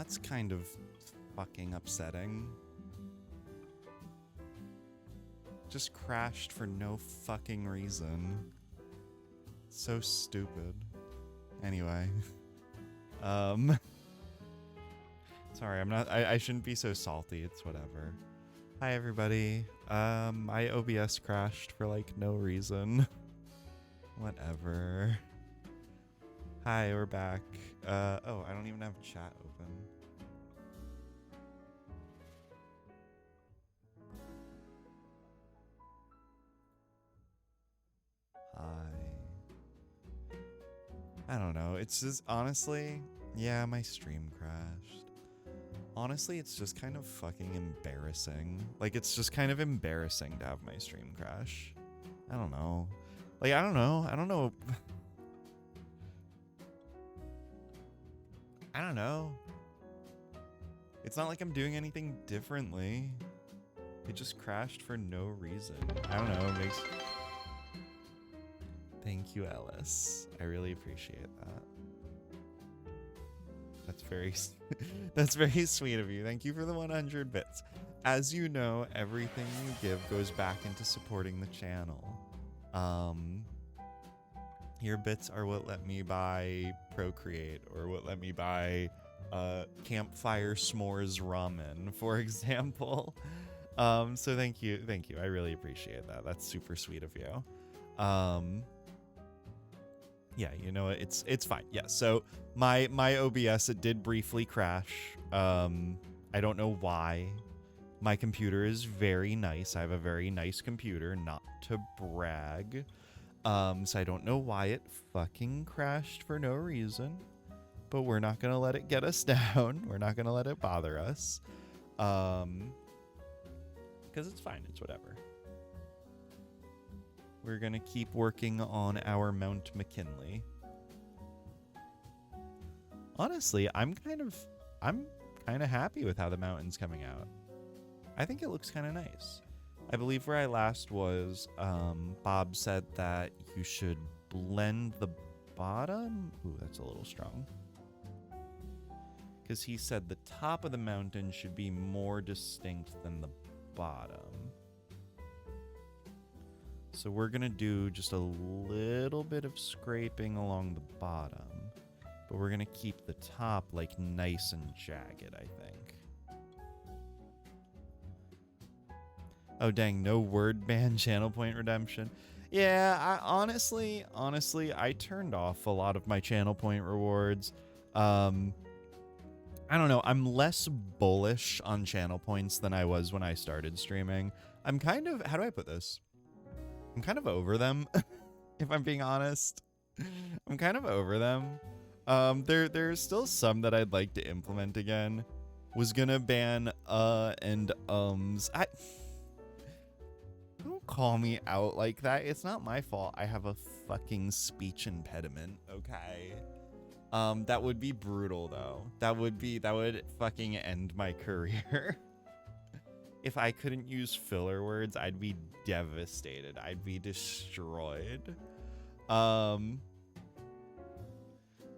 that's kind of fucking upsetting. Just crashed for no fucking reason. So stupid. Anyway. Sorry, I shouldn't be so salty. It's whatever. Hi, everybody. My OBS crashed for, like, no reason. Whatever. Hi, we're back. Oh, I don't even have chat open. Hi. I don't know. It's just, honestly, yeah, my stream crashed. Honestly, it's just kind of fucking embarrassing. Like, it's just kind of embarrassing to have my stream crash. I don't know. Like, I don't know. I don't know. I don't know. It's not like I'm doing anything differently. It just crashed for no reason. I don't know. It makes... Thank you, Ellis. I really appreciate that. That's very, that's very sweet of you. Thank you for the 100 bits. As you know, everything you give goes back into supporting the channel. Your bits are what let me buy Procreate, or what let me buy Campfire S'mores Ramen, for example. So thank you. I really appreciate that. That's super sweet of you. Yeah, you know, it's fine. Yeah, so my OBS, it did briefly crash. I don't know why. My computer is very nice. I have a very nice computer, not to brag. So I don't know why it fucking crashed for no reason. But we're not gonna let it get us down. We're not gonna let it bother us. Because it's fine. It's whatever. We're gonna keep working on our Mount McKinley. Honestly, I'm kind of happy with how the mountain's coming out. I think it looks kind of nice. I believe where I last was, Bob said that you should blend the bottom. Ooh, that's a little strong. Because he said the top of the mountain should be more distinct than the bottom. So we're going to do just a little bit of scraping along the bottom. But we're going to keep the top like nice and jagged, I think. Oh, dang, no word ban channel point redemption. Yeah, honestly, I turned off a lot of my channel point rewards. I don't know. I'm less bullish on channel points than I was when I started streaming. I'm kind of, how do I put this? I'm kind of over them, if I'm being honest. I'm kind of over them. There's still some that I'd like to implement again. Was gonna ban and ums. Don't call me out like that. It's not my fault. I have a fucking speech impediment, okay? That would be brutal though. That would fucking end my career. If I couldn't use filler words, I'd be devastated. I'd be destroyed.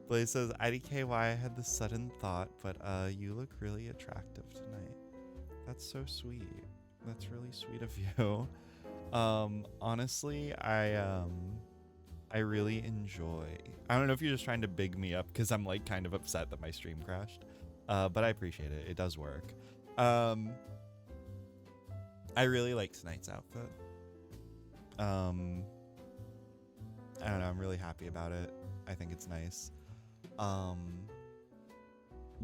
Blaze says, IDKY, I had the sudden thought, but you look really attractive tonight. That's so sweet. That's really sweet of you. Honestly, I really enjoy. I don't know if you're just trying to big me up because I'm like kind of upset that my stream crashed. But I appreciate it. It does work. I really like tonight's outfit. I don't know, I'm really happy about it. I think it's nice.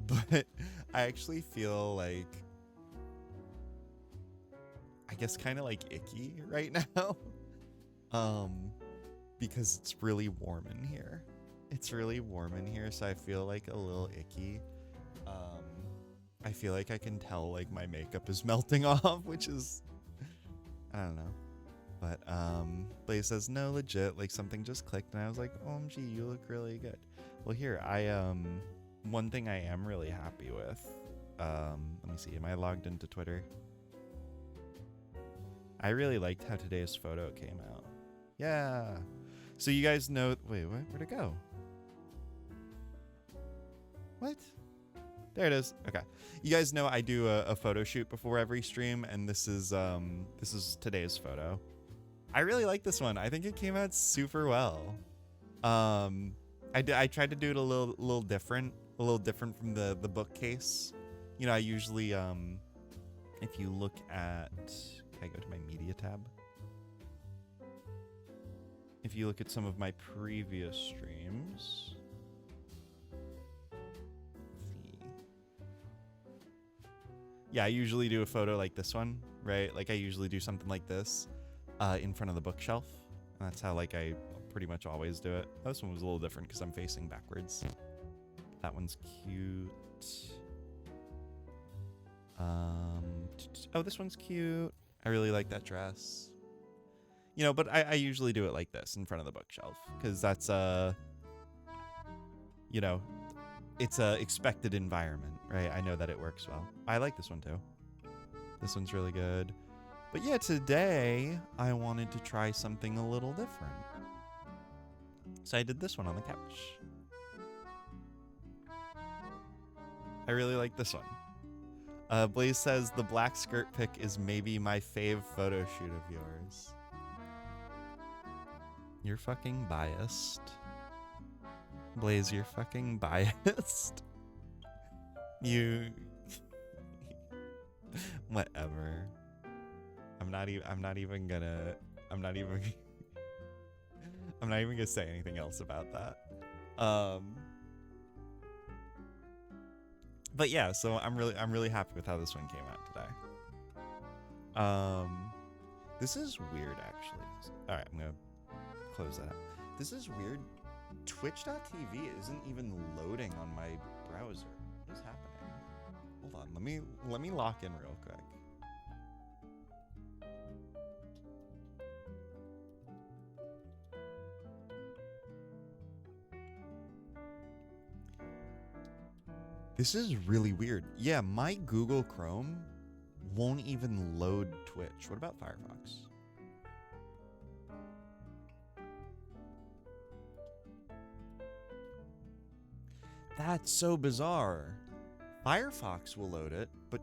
But I actually feel like, I guess kind of like icky right now. Because it's really warm in here. It's really warm in here, so I feel like a little icky. I feel like I can tell like my makeup is melting off, which is, I don't know. But Blaze says, no, legit, like something just clicked and I was like, OMG, you look really good. Well, here, one thing I am really happy with, let me see, am I logged into Twitter? I really liked how today's photo came out. Yeah. So you guys know, wait, what? Where'd it go? What? There it is. Okay. You guys know I do a photo shoot before every stream, and this is today's photo. I really like this one. I think it came out super well. I tried to do it a little different from the bookcase. You know, I usually if you look at, can I go to my media tab? If you look at some of my previous streams, yeah, I usually do a photo like this one, right? Like I usually do something like this in front of the bookshelf. And that's how like I pretty much always do it. This one was a little different because I'm facing backwards. That one's cute. Oh, this one's cute. I really like that dress. You know, but I usually do it like this in front of the bookshelf because that's you know, it's a expected environment, right? I know that it works well. I like this one too. This one's really good. But yeah, today I wanted to try something a little different. So I did this one on the couch. I really like this one. Blaze says the black skirt pic is maybe my fave photo shoot of yours. You're fucking biased. Blaze, you're fucking biased. You whatever. I'm not even gonna say anything else about that. But yeah, so I'm really happy with how this one came out today. This is weird actually. All right, I'm gonna close that out. This is weird. Twitch.tv isn't even loading on my browser. What is happening? Hold on, let me lock in real quick. This is really weird. Yeah, my Google Chrome won't even load Twitch. What about Firefox? That's so bizarre. Firefox will load it, but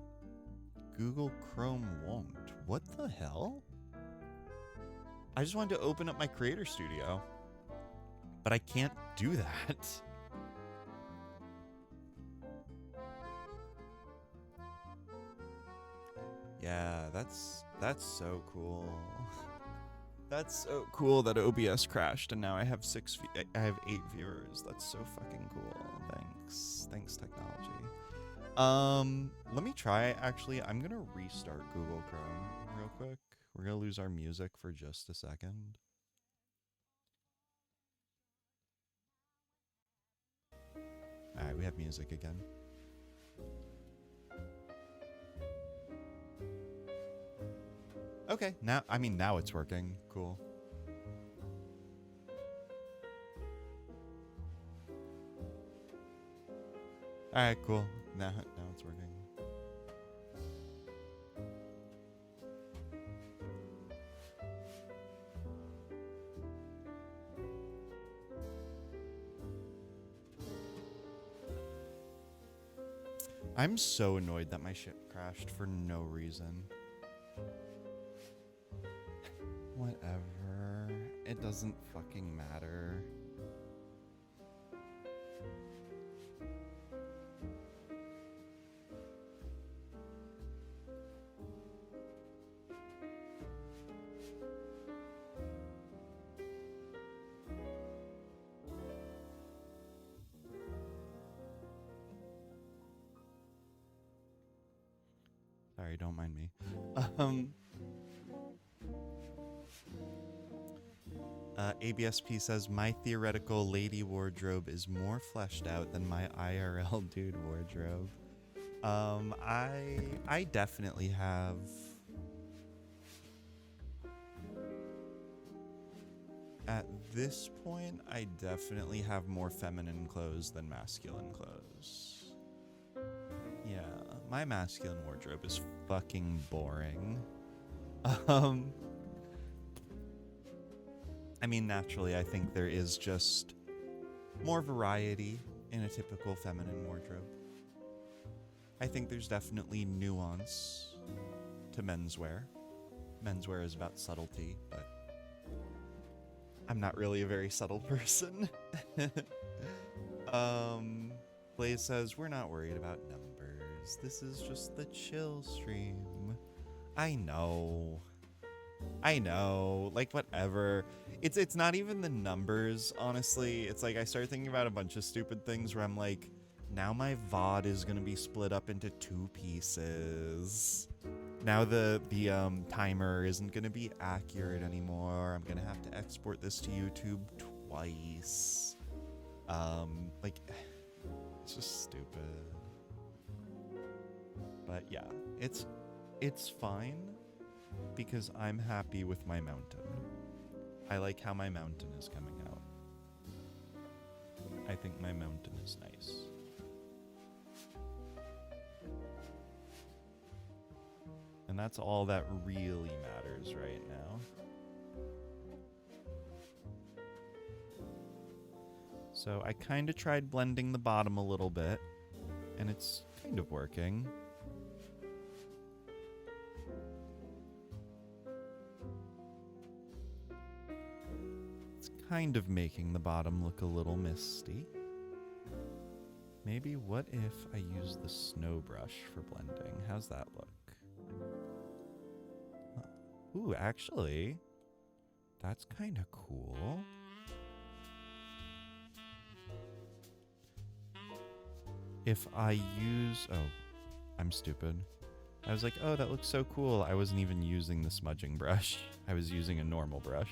Google Chrome won't. What the hell? I just wanted to open up my Creator Studio, but I can't do that. Yeah, that's so cool. That's so cool that OBS crashed and now I have 8 viewers. That's so fucking cool. Thanks technology. Let me try actually. I'm gonna restart Google Chrome real quick. We're gonna lose our music for just a second. All right, we have music again. Okay, now it's working. Cool. All right, cool. Now it's working. I'm so annoyed that my ship crashed for no reason. Whatever. It doesn't fucking matter. Sorry, don't mind me. ABSP says, my theoretical lady wardrobe is more fleshed out than my IRL dude wardrobe. I definitely have... At this point, I definitely have more feminine clothes than masculine clothes. Yeah, my masculine wardrobe is fucking boring. I mean, naturally, I think there is just more variety in a typical feminine wardrobe. I think there's definitely nuance to menswear. Menswear is about subtlety, but I'm not really a very subtle person. Blaze says, we're not worried about numbers. This is just the chill stream. I know. Like, whatever. It's not even the numbers, honestly. It's like I start thinking about a bunch of stupid things where I'm like, now my VOD is gonna be split up into 2 pieces. Now the timer isn't gonna be accurate anymore. I'm gonna have to export this to YouTube twice. Like, it's just stupid. But yeah, it's fine because I'm happy with my mountain. I like how my mountain is coming out. I think my mountain is nice. And that's all that really matters right now. So I kind of tried blending the bottom a little bit, and it's kind of working. It's kind of making the bottom look a little misty. Maybe what if I use the snow brush for blending? How's that look? Ooh, actually, that's kind of cool. If I use... Oh, I'm stupid. I was like, oh, that looks so cool. I wasn't even using the smudging brush. I was using a normal brush.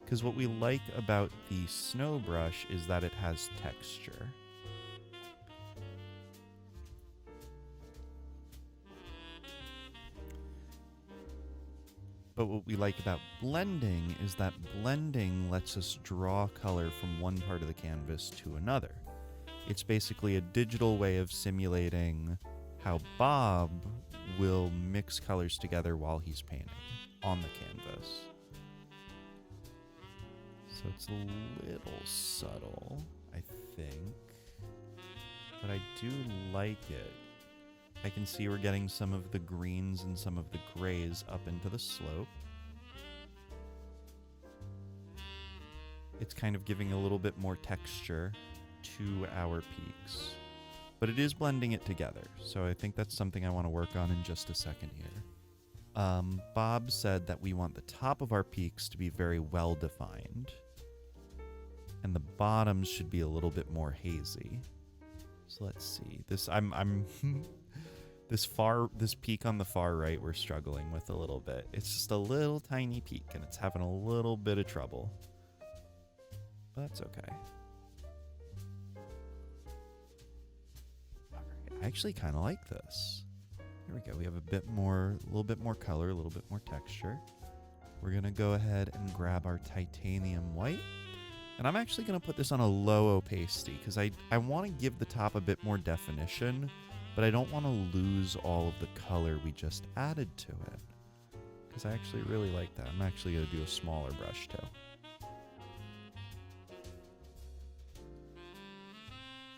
Because what we like about the snow brush is that it has texture. But what we like about blending is that blending lets us draw color from one part of the canvas to another. It's basically a digital way of simulating how Bob will mix colors together while he's painting on the canvas. So it's a little subtle, I think, but I do like it. I can see we're getting some of the greens and some of the grays up into the slope. It's kind of giving a little bit more texture to our peaks. But it is blending it together, so I think that's something I want to work on in just a second here. Bob said that we want the top of our peaks to be very well defined, and the bottoms should be a little bit more hazy. So let's see. This peak on the far right we're struggling with a little bit. It's just a little tiny peak and it's having a little bit of trouble. But that's okay. Alright, I actually kind of like this. Here we go. We have a little bit more color, a little bit more texture. We're going to go ahead and grab our titanium white. And I'm actually going to put this on a low opacity because I want to give the top a bit more definition, but I don't want to lose all of the color we just added to it. Because I actually really like that. I'm actually going to do a smaller brush too.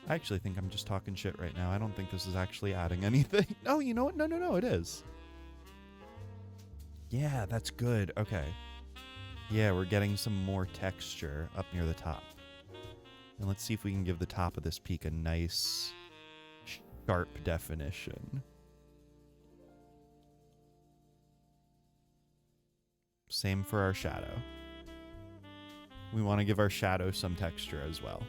I actually think I'm just talking shit right now. I don't think this is actually adding anything. Oh, you know what? No, it is. Yeah, that's good. Okay. Yeah, we're getting some more texture up near the top. And let's see if we can give the top of this peak a nice, sharp definition. Same for our shadow. We want to give our shadow some texture as well.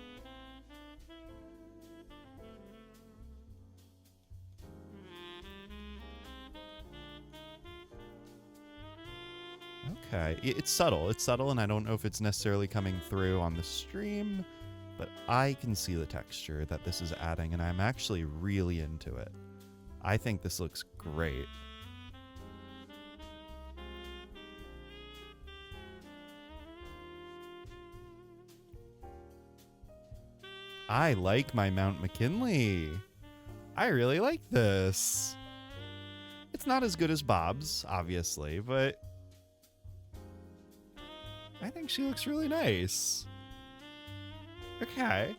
Okay, it's subtle, and I don't know if it's necessarily coming through on the stream, but I can see the texture that this is adding, and I'm actually really into it. I think this looks great. I like my Mount McKinley. I really like this. It's not as good as Bob's, obviously, but I think she looks really nice. Okay.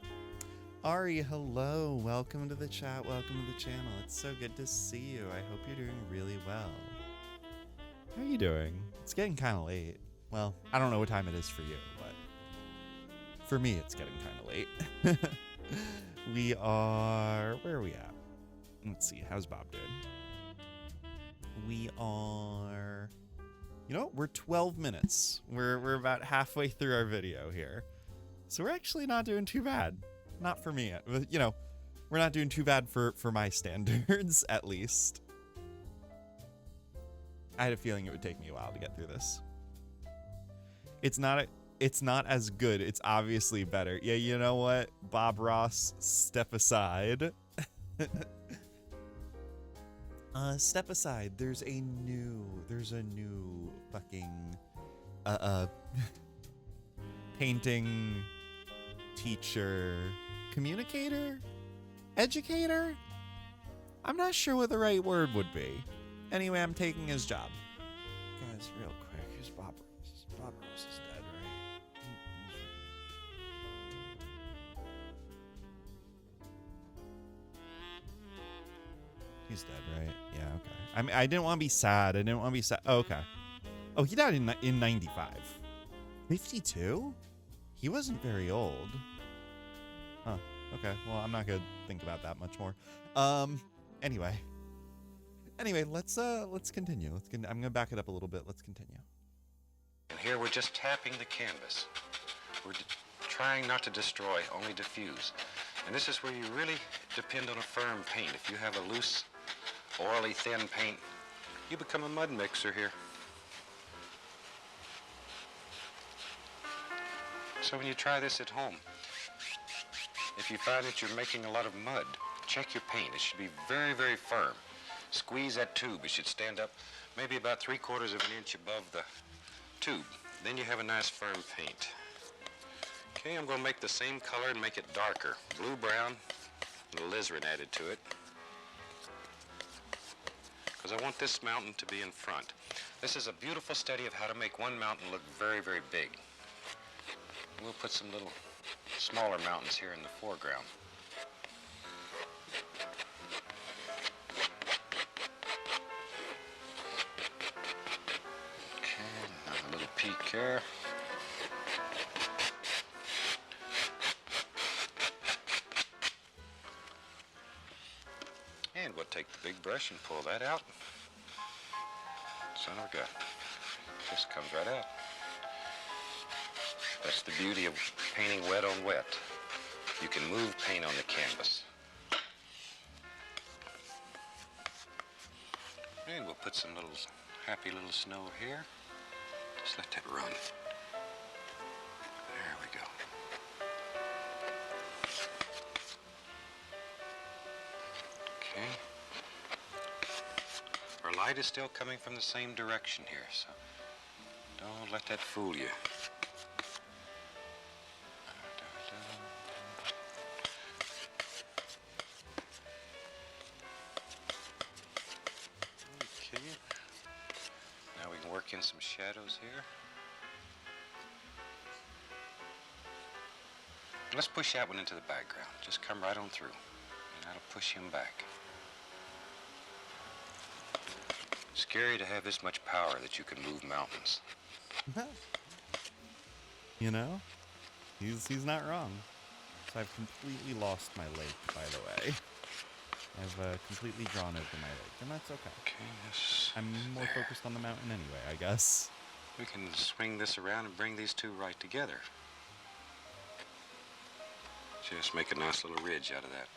Ari, hello. Welcome to the chat. Welcome to the channel. It's so good to see you. I hope you're doing really well. How are you doing? It's getting kind of late. Well, I don't know what time it is for you, but for me, it's getting kind of late. We are... Where are we at? Let's see. How's Bob doing? We are... You know what? We're 12 minutes. We're about halfway through our video here. So we're actually not doing too bad. Not for me. You know, we're not doing too bad for my standards, at least. I had a feeling it would take me a while to get through this. It's not as good. It's obviously better. Yeah, you know what? Bob Ross, step aside. Step aside. There's a new fucking painting teacher, communicator, educator. I'm not sure what the right word would be. Anyway, I'm taking his job. Guys, real quick, here's Bob Ross. Bob Ross is dead, right? He's dead, right? Yeah, okay. I mean, I didn't want to be sad. Oh, okay. Oh, he died in 95. 52? He wasn't very old. Huh. Okay. Well, I'm not gonna think about that much more. Anyway, let's continue. I'm gonna back it up a little bit. Let's continue. And here we're just tapping the canvas. We're trying not to destroy, only diffuse. And this is where you really depend on a firm paint. If you have a loose, oily, thin paint, you become a mud mixer here. So when you try this at home, if you find that you're making a lot of mud, check your paint. It should be very, very firm. Squeeze that tube. It should stand up maybe about 3/4 of an inch above the tube. Then you have a nice firm paint. Okay, I'm going to make the same color and make it darker. Blue-brown, a little alizarin added to it. Because I want this mountain to be in front. This is a beautiful study of how to make one mountain look very, very big. We'll put some little smaller mountains here in the foreground. Okay, a little peak here. And we'll take the big brush and pull that out. Son of a gun. Just comes right out. That's the beauty of painting wet on wet. You can move paint on the canvas. And we'll put some little happy little snow here. Just let that run. There we go. Okay. Our light is still coming from the same direction here, so don't let that fool you. Okay. Now we can work in some shadows here. Let's push that one into the background. Just come right on through, and that'll push him back. Scary to have this much power that you can move mountains. You know, he's not wrong. So I've completely lost my lake, by the way. I've completely drawn over my lake, and that's okay. Okay, yes. I'm more focused on the mountain anyway, I guess. We can swing this around and bring these two right together. Just make a nice little ridge out of that.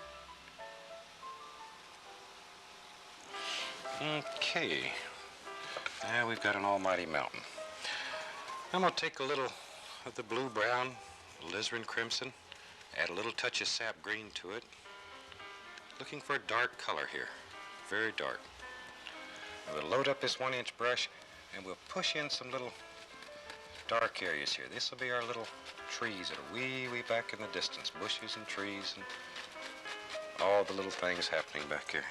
Okay. Now we've got an almighty mountain. I'm going to take a little of the blue-brown, alizarin crimson, add a little touch of sap green to it. Looking for a dark color here, very dark. And we'll load up this 1-inch brush and we'll push in some little dark areas here. This will be our little trees that are way back in the distance, bushes and trees and all the little things happening back here.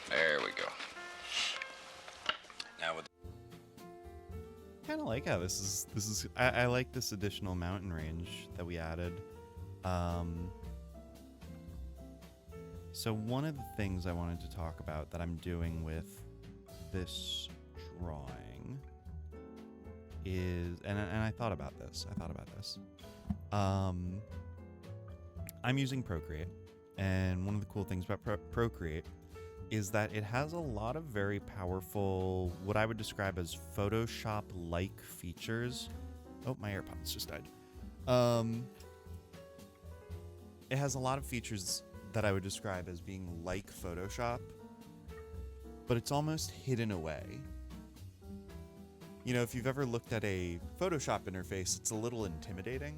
There we go. Now with like how this is. I like this additional mountain range that we added. So one of the things I wanted to talk about that I'm doing with this drawing is, and I thought about this. I'm using Procreate, and one of the cool things about Procreate is that it has a lot of very powerful, what I would describe as Photoshop-like features. Oh, my AirPods just died. It has a lot of features that I would describe as being like Photoshop, but it's almost hidden away. You know, if you've ever looked at a Photoshop interface, it's a little intimidating,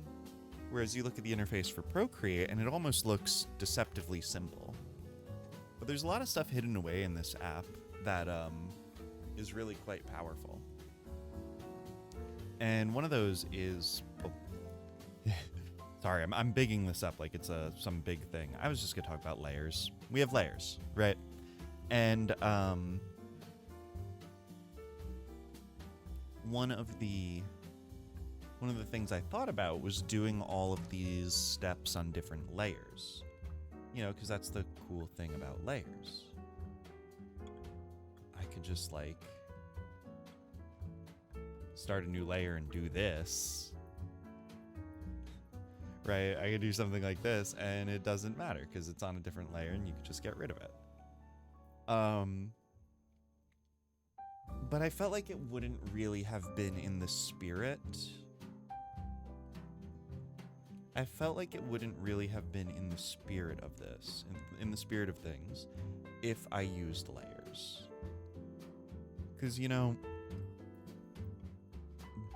whereas you look at the interface for Procreate and it almost looks deceptively simple. But there's a lot of stuff hidden away in this app that is really quite powerful. And one of those is... Oh, sorry, I'm bigging this up like it's some big thing. I was just going to talk about layers. We have layers, right? And one of the things I thought about was doing all of these steps on different layers. You know, because that's the cool thing about layers. I could just, like, start a new layer and do this. Right? I could do something like this, and it doesn't matter, because it's on a different layer, and you could just get rid of it. But I felt like it wouldn't really have been in the spirit. I felt like it wouldn't really have been in the spirit of this, in the spirit of things, if I used layers. Because, you know,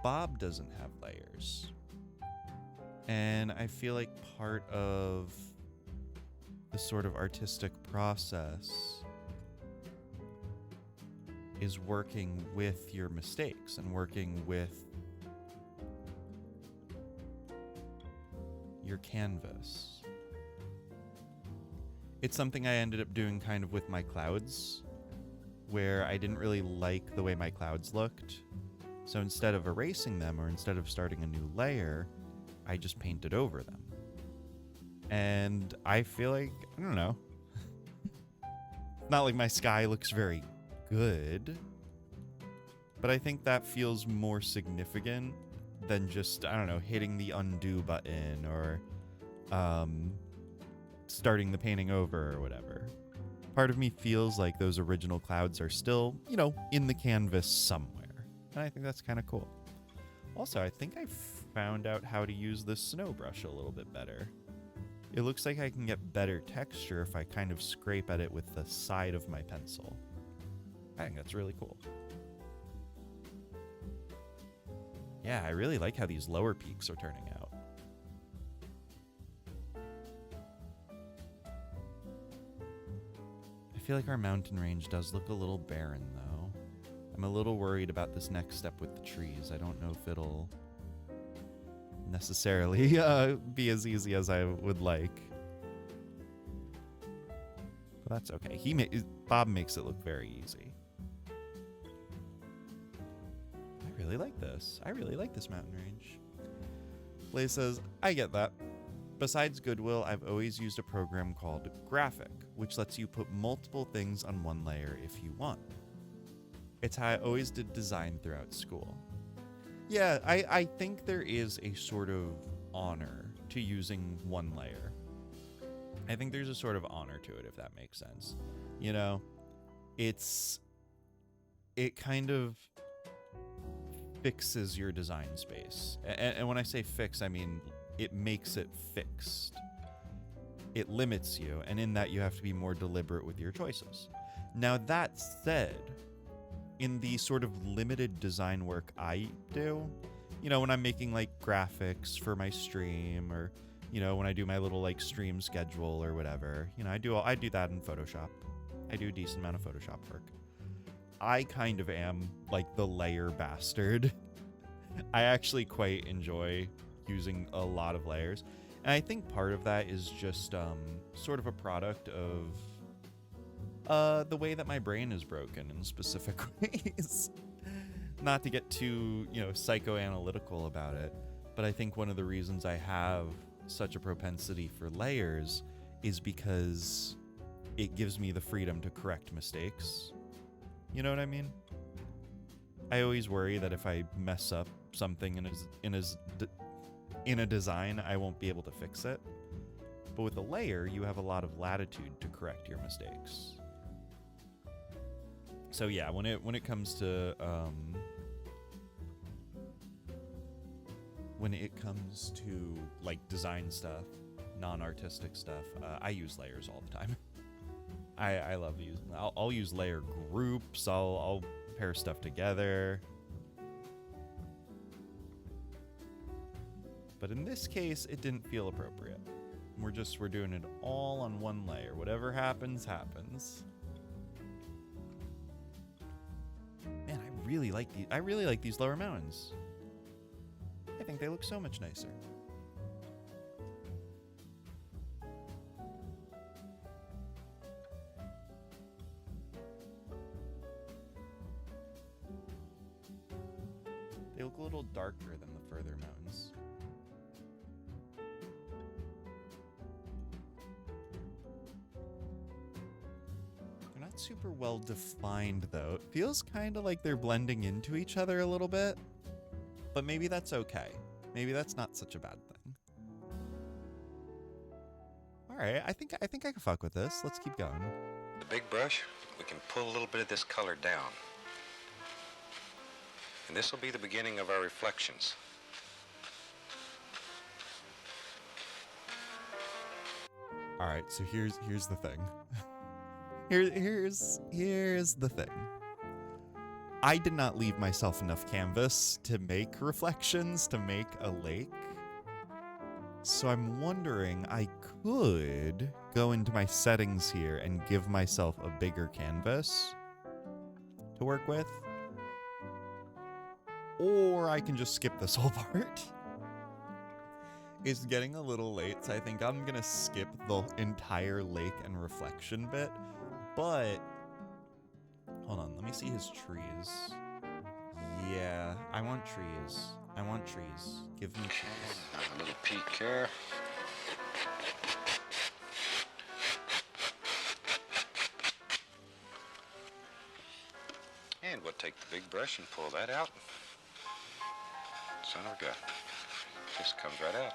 Bob doesn't have layers. And I feel like part of the sort of artistic process is working with your mistakes and working with your canvas. It's something I ended up doing kind of with my clouds, where I didn't really like the way my clouds looked. So instead of erasing them or instead of starting a new layer, I just painted over them. And I feel like, I don't know, not like my sky looks very good, but I think that feels more significant than just, I don't know, hitting the undo button or starting the painting over or whatever. Part of me feels like those original clouds are still, you know, in the canvas somewhere. And I think that's kind of cool. Also, I think I found out how to use the snow brush a little bit better. It looks like I can get better texture if I kind of scrape at it with the side of my pencil. I think that's really cool. Yeah, I really like how these lower peaks are turning out. I feel like our mountain range does look a little barren, though. I'm a little worried about this next step with the trees. I don't know if it'll necessarily be as easy as I would like. But that's okay. Bob makes it look very easy. I really like this. I really like this mountain range. Blaze says, I get that. Besides Goodwill, I've always used a program called Graphic, which lets you put multiple things on one layer if you want. It's how I always did design throughout school. Yeah, I think there is a sort of honor to using one layer. I think there's a sort of honor to it, if that makes sense. You know, it kind of fixes your design space. And when I say fix, I mean it makes it fixed. It limits you, and in that you have to be more deliberate with your choices. Now, that said, in the sort of limited design work I do, you know, when I'm making like graphics for my stream, or, you know, when I do my little like stream schedule or whatever, you know, I do that in Photoshop. I do a decent amount of Photoshop work. I kind of am like the layer bastard. I actually quite enjoy using a lot of layers. And I think part of that is just sort of a product of the way that my brain is broken in specific ways. not to get too, psychoanalytical about it, but I think one of the reasons I have such a propensity for layers is because it gives me the freedom to correct mistakes. You know what I mean? I always worry that if I mess up something in a design, I won't be able to fix it. But with a layer, you have a lot of latitude to correct your mistakes. So yeah, when it comes to like design stuff, non-artistic stuff, I use layers all the time. I love using. I'll use layer groups. I'll pair stuff together. But in this case, it didn't feel appropriate. We're doing it all on one layer. Whatever happens, happens. Man, I really like these lower mountains. I think they look so much nicer. They look a little darker than the further mountains. They're not super well defined though. It feels kind of like they're blending into each other a little bit. But maybe that's okay. Maybe that's not such a bad thing. All right, I think I can fuck with this. Let's keep going. The big brush, we can pull a little bit of this color down. And this will be the beginning of our reflections. All right, so here's the thing. Here's the thing. I did not leave myself enough canvas to make reflections, to make a lake. So I'm wondering, I could go into my settings here and give myself a bigger canvas to work with. Or I can just skip this whole part. It's getting a little late, so I think I'm gonna skip the entire lake and reflection bit. But hold on, let me see his trees. Yeah, I want trees. I want trees. Give me trees. A little peek here. And we'll take the big brush and pull that out. Son of a gun. Just comes right out.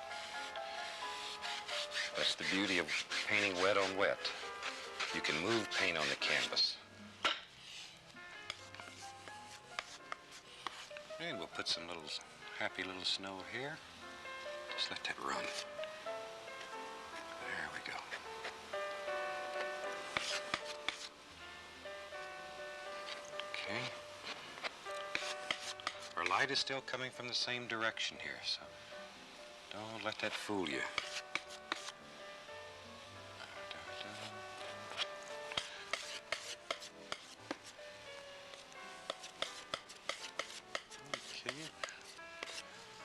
That's the beauty of painting wet on wet. You can move paint on the canvas. And we'll put some little happy little snow here. Just let that run. There we go. Okay. Our light is still coming from the same direction here, so don't let that fool you. Okay.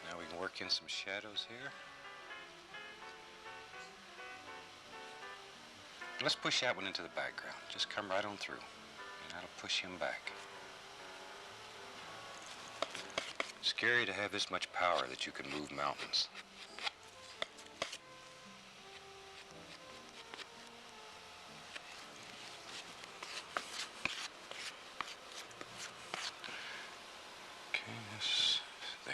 Now we can work in some shadows here. Let's push that one into the background. Just come right on through, and that'll push him back. Scary to have this much power that you can move mountains. Okay, this there.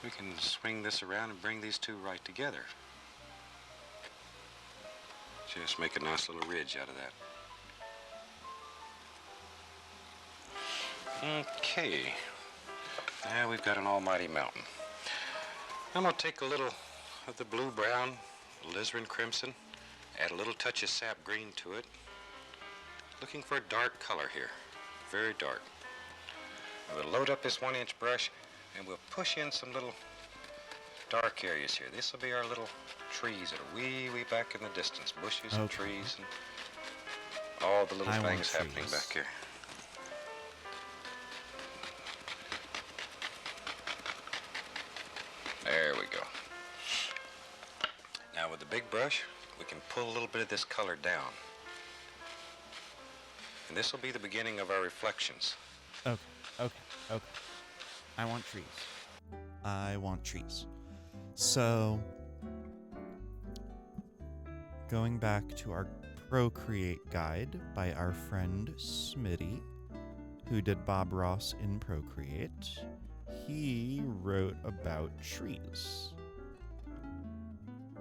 We can swing this around and bring these two right together. Just make a nice little ridge out of that. Okay, now we've got an almighty mountain. I'm gonna take a little of the blue-brown, alizarin crimson, add a little touch of sap green to it. Looking for a dark color here, very dark. We'll load up this 1-inch brush and we'll push in some little dark areas here. This will be our little trees that are way back in the distance, bushes and trees and all the little things happening back here. There we go. Now with the big brush, we can pull a little bit of this color down. And this will be the beginning of our reflections. Okay, okay, okay. I want trees. I want trees. So, going back to our Procreate guide by our friend Smitty, who did Bob Ross in Procreate, he wrote about trees.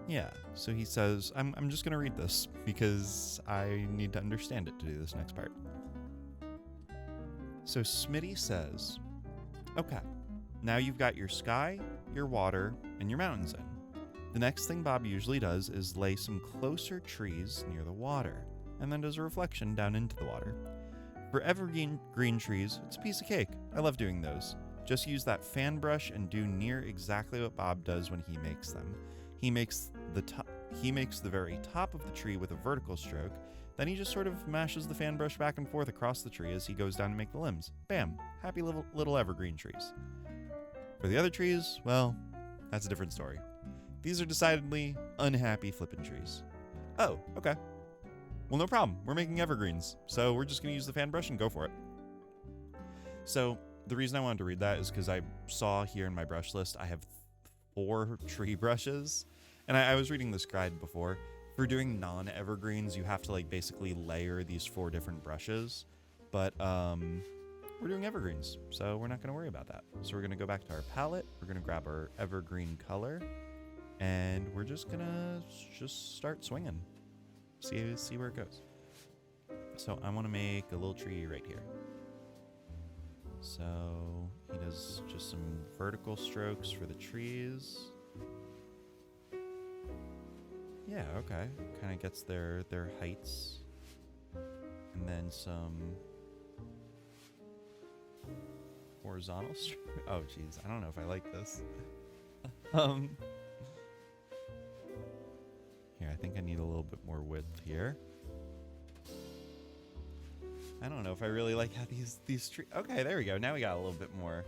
Yeah, so he says, I'm just going to read this because I need to understand it to do this next part. So Smitty says, okay, now you've got your sky, your water, and your mountains in. The next thing Bob usually does is lay some closer trees near the water, and then does a reflection down into the water. For evergreen green trees, it's a piece of cake. I love doing those. Just use that fan brush and do near exactly what Bob does when he makes them. He makes the very top of the tree with a vertical stroke, then he just sort of mashes the fan brush back and forth across the tree as he goes down to make the limbs. Bam! Happy little evergreen trees. For the other trees, well, that's a different story. These are decidedly unhappy flippin' trees. Oh, okay. Well, no problem. We're making evergreens, so we're just going to use the fan brush and go for it. So the reason I wanted to read that is because I saw here in my brush list I have 4 tree brushes, and I was reading this guide before. For doing non-evergreens, you have to like basically layer these 4 different brushes, but we're doing evergreens, so we're not going to worry about that. So we're going to go back to our palette, we're going to grab our evergreen color, and we're just going to start swinging. See where it goes. So I want to make a little tree right here. So he does just some vertical strokes for the trees. Yeah, okay. Kind of gets their heights. And then some horizontal strokes. Oh, jeez. I don't know if I like this. Here, I think I need a little bit more width here. I don't know if I really like how these trees. Okay, there we go. Now we got a little bit more.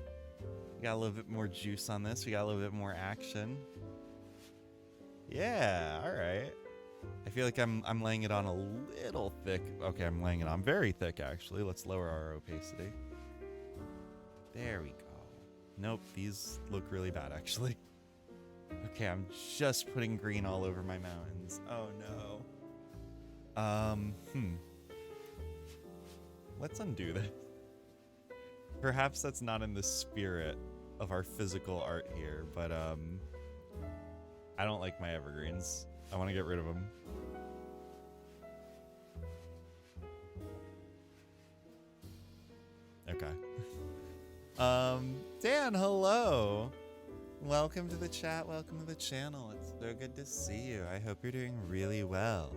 We got a little bit more juice on this. We got a little bit more action. Yeah, all right. I feel like I'm laying it on a little thick. Okay, I'm laying it on very thick actually. Let's lower our opacity. There we go. Nope, these look really bad actually. Okay, I'm just putting green all over my mountains. Oh no. Let's undo this. Perhaps that's not in the spirit of our physical art here, but I don't like my evergreens. I want to get rid of them. Okay. Dan, hello. Welcome to the chat. Welcome to the channel. It's so good to see you. I hope you're doing really well.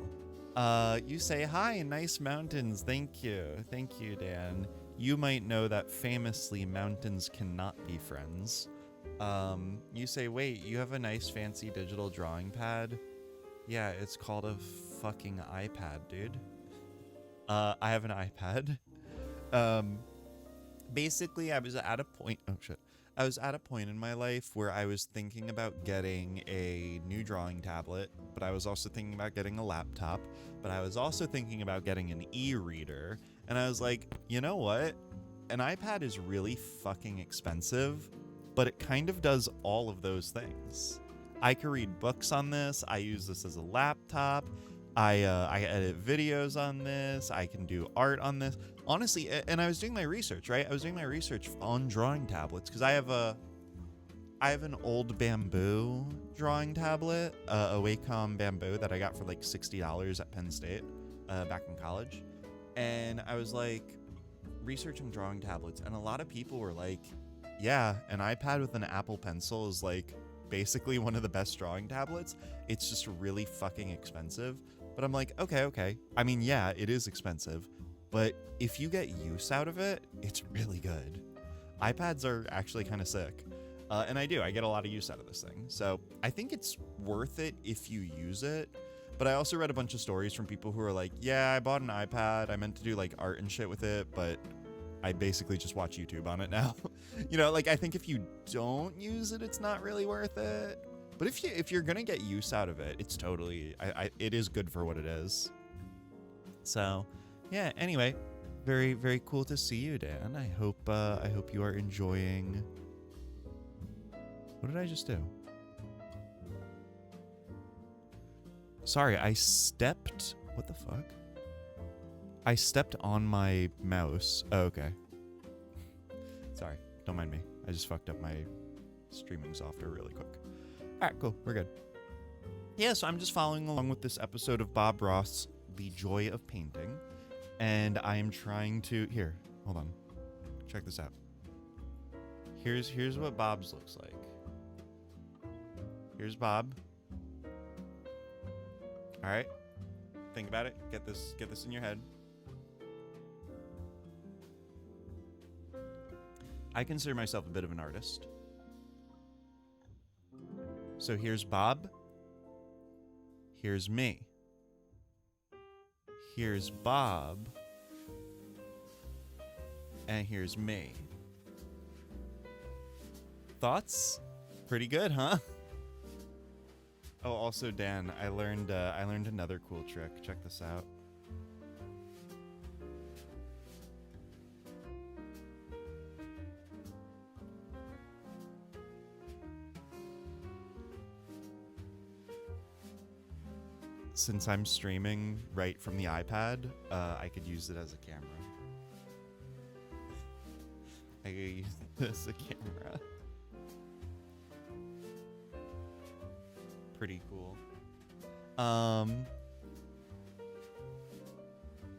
You say, hi, nice mountains. Thank you. Thank you, Dan. You might know that famously mountains cannot be friends. You say, wait, you have a nice fancy digital drawing pad? Yeah, it's called a fucking iPad, dude. I have an iPad. Basically, I was at a point... Oh, shit. I was at a point in my life where I was thinking about getting a new drawing tablet, but I was also thinking about getting a laptop, but I was also thinking about getting an e-reader, and I was like, you know what? An iPad is really fucking expensive, but it kind of does all of those things. I can read books on this, I use this as a laptop, I edit videos on this, I can do art on this. Honestly, and I was doing my research, right? I was doing my research on drawing tablets because I have an old bamboo drawing tablet, a Wacom bamboo that I got for like $60 at Penn State back in college. And I was like researching drawing tablets, and a lot of people were like, yeah, an iPad with an Apple Pencil is like basically one of the best drawing tablets. It's just really fucking expensive. But I'm like, okay. I mean, yeah, it is expensive, but if you get use out of it, it's really good. iPads are actually kind of sick. And I get a lot of use out of this thing. So I think it's worth it if you use it. But I also read a bunch of stories from people who are like, yeah, I bought an iPad. I meant to do like art and shit with it, but I basically just watch YouTube on it now. You know, like I think if you don't use it, it's not really worth it. But if you're gonna get use out of it, it's totally, it is good for what it is. So, yeah. Anyway, Very, very cool to see you, Dan. I hope you are enjoying. What did I just do? Sorry, I stepped. What the fuck? I stepped on my mouse. Oh, okay. Sorry, don't mind me. I just fucked up my streaming software really quick. All right, cool. We're good. Yeah, so I'm just following along with this episode of Bob Ross, The Joy of Painting. And I am trying to... Here, hold on. Check this out. Here's what Bob's looks like. Here's Bob. All right. Think about it. Get this in your head. I consider myself a bit of an artist. So here's Bob. Here's me. Here's Bob. And here's me. Thoughts? Pretty good, huh? Oh, also, Dan, I learned another cool trick. Check this out. Since I'm streaming right from the iPad, I could use it as a camera. I could use it as a camera. Pretty cool.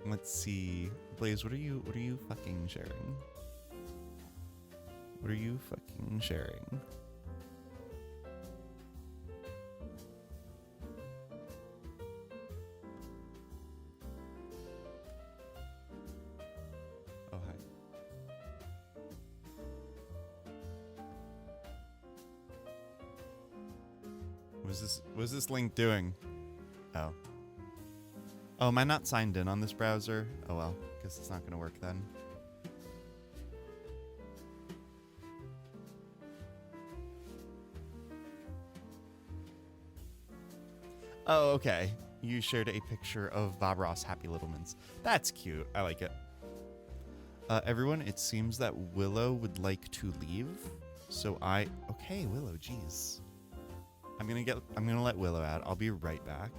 Let's see. Blaze, what are you fucking sharing? What are you fucking sharing? Oh, hi. What's this link doing? Oh. Oh, am I not signed in on this browser? Oh well, guess it's not gonna work then. Oh, okay. You shared a picture of Bob Ross Happy Little Mints. That's cute. I like it. Everyone, it seems that Willow would like to leave. So okay, Willow, jeez. I'm gonna let Willow out. I'll be right back.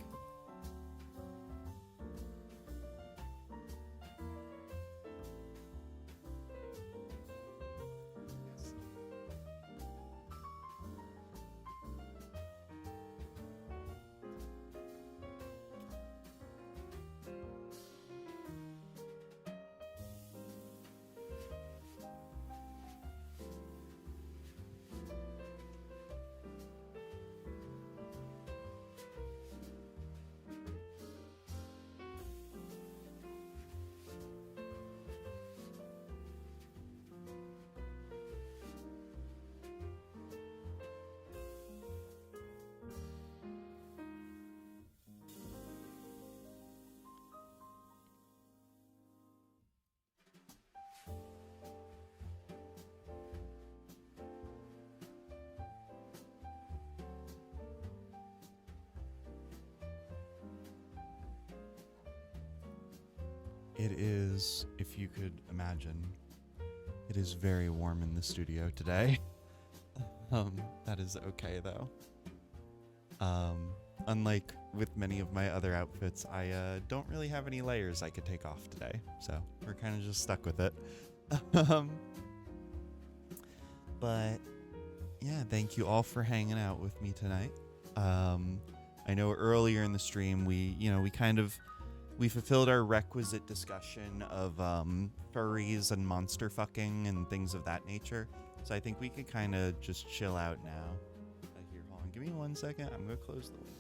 It is, if you could imagine, it is very warm in the studio today. That is okay though. Unlike with many of my other outfits, I don't really have any layers I could take off today, so we're kind of just stuck with it. But yeah, thank you all for hanging out with me tonight. I know earlier in the stream we fulfilled our requisite discussion of furries and monster fucking and things of that nature. So I think we could kind of just chill out now. Here, hold on. Give me 1 second. I'm going to close the window.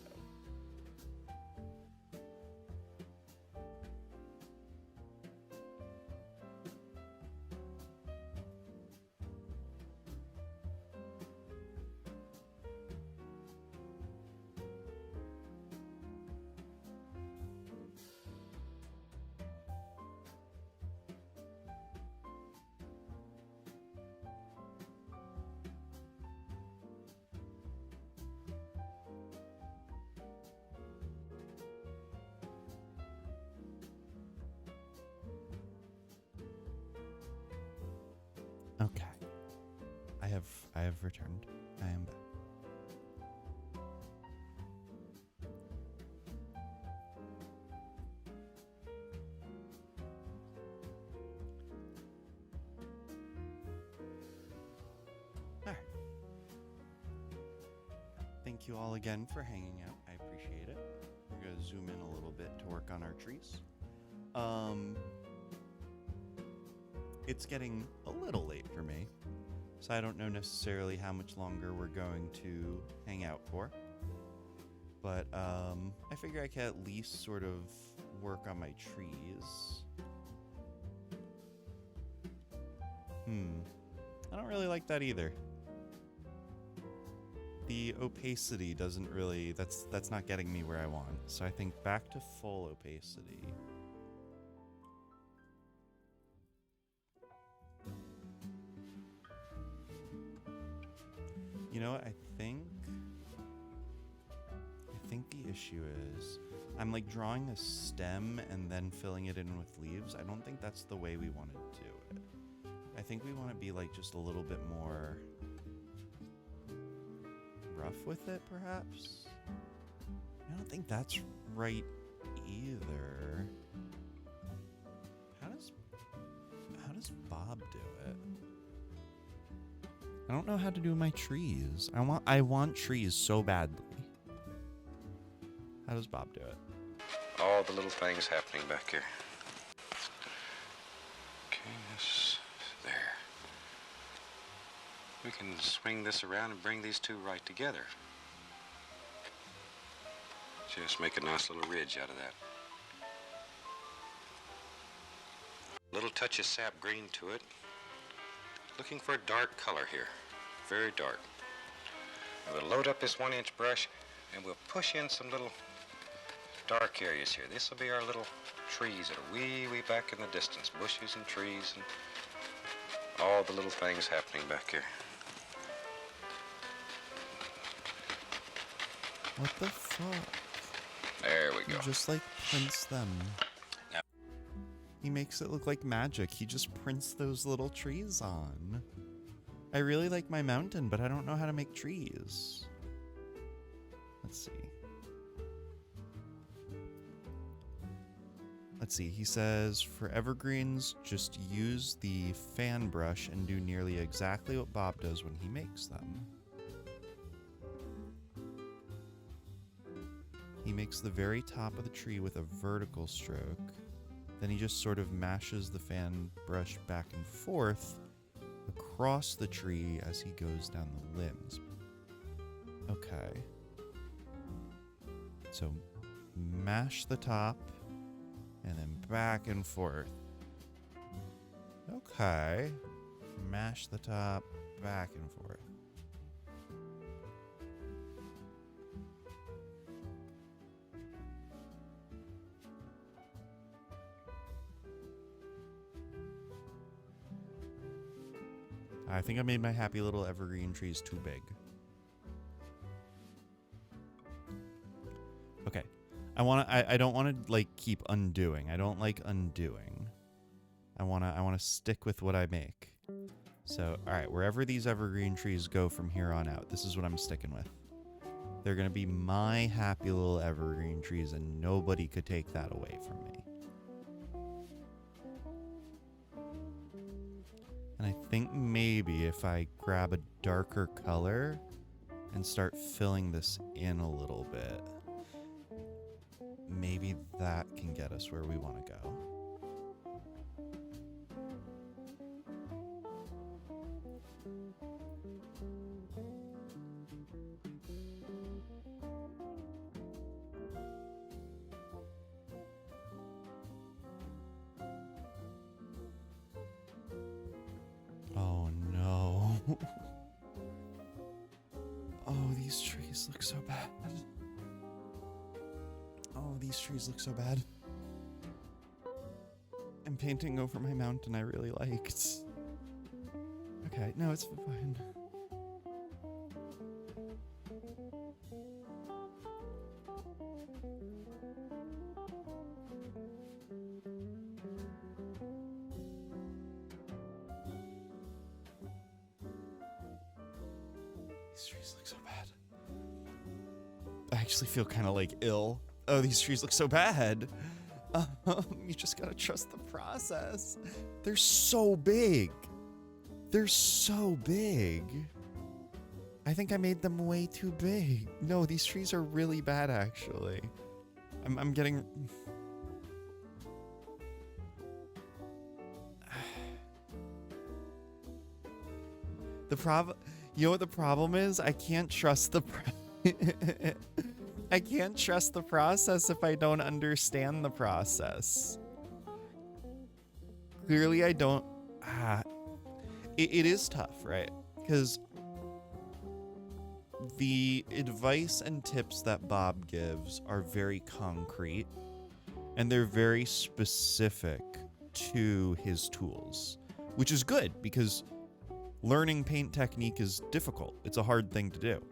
have returned. I am back. All right. Thank you all again for hanging out. I appreciate it. We're gonna zoom in a little bit to work on our trees. It's getting a little late for me, so I don't know necessarily how much longer we're going to hang out for. But I figure I can at least sort of work on my trees. I don't really like that either. The opacity doesn't really, that's not getting me where I want. So I think back to full opacity. You know what, I think the issue is I'm like drawing a stem and then filling it in with leaves. I don't think that's the way we want to do it. I think we want to be like just a little bit more rough with it, perhaps. I don't think that's right either. How does Bob do it? I don't know how to do my trees. I want trees so badly. How does Bob do it? All the little things happening back here. Okay, this there. We can swing this around and bring these two right together. Just make a nice little ridge out of that. Little touch of sap green to it. Looking for a dark color here. Very dark. And we'll load up this 1-inch brush and we'll push in some little dark areas here. This will be our little trees that are way back in the distance. Bushes and trees and all the little things happening back here. What the fuck? There we go. He just like prints them. Now, he makes it look like magic. He just prints those little trees on. I really like my mountain, but I don't know how to make trees. Let's see. Let's see, he says, for evergreens, just use the fan brush and do nearly exactly what Bob does when he makes them. He makes the very top of the tree with a vertical stroke. Then he just sort of mashes the fan brush back and forth across the tree as he goes down the limbs. Okay. So mash the top and then back and forth. Okay. Mash the top, back and forth. I think I made my happy little evergreen trees too big. Okay. I don't want to like keep undoing. I don't like undoing. I want to stick with what I make. So, all right, wherever these evergreen trees go from here on out, this is what I'm sticking with. They're going to be my happy little evergreen trees and nobody could take that away from me. And I think maybe if I grab a darker color and start filling this in a little bit, maybe that can get us where we want to go. Oh no. Oh, these trees look so bad. Oh, these trees look so bad. I'm painting over my mountain I really liked. Okay, no, it's fine. These trees look so bad. I actually feel kind of like ill. Oh, these trees look so bad. You just gotta trust the process. They're so big. They're so big. I think I made them way too big. No, these trees are really bad, actually. I'm getting... You know what the problem is? I can't trust the... I can't trust the process if I don't understand the process. Clearly, I don't... It is tough, right? Because the advice and tips that Bob gives are very concrete, and they're very specific to his tools, which is good because learning paint technique is difficult. It's a hard thing to do.